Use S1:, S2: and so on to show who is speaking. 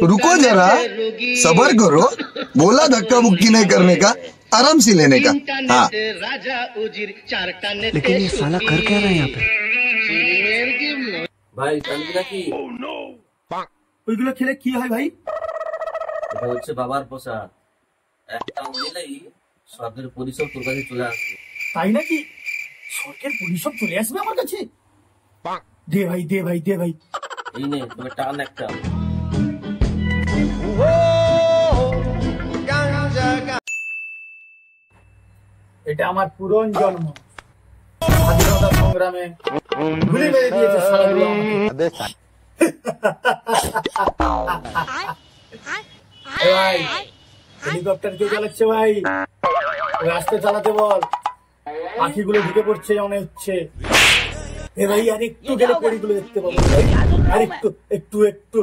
S1: रुको जरा, सबर करो। बोला धक्का मुक्की नहीं करने का, आराम से लेने का। हाँ।
S2: लेकिन ये साला कर क्या रहा है यहाँ पे?
S3: ভাই জানবি নাকি
S4: ওইগুলো খেলে কি হয় ভাই?
S3: এটা হচ্ছে বাবার পোষা, একটা দিলেই সরকারের পরিষেবা তোর কাছে চলে আসবে।
S4: তাই নাকি? সরকার পরিষেবা চলে আসবে আমার কাছে? দে ভাই দে ভাই দে ভাই।
S3: এই নে তোকে টান একটা।
S4: এটা আমার পুরন জন্ম, স্বাধীনতা সংগ্রামে গুলি মেরে দিয়েছে শালাগুলো আমাকে। ভাই হেলিকপ্টার কে চালাচ্ছে ভাই? রাস্তা চালাতে বল, পাখিগুলো ঢুকে পড়ছে মনে হচ্ছে। এ ভাই আর একটু গেলে পরিগুলো দেখতে পাবো ভাই, আর একটু একটু একটু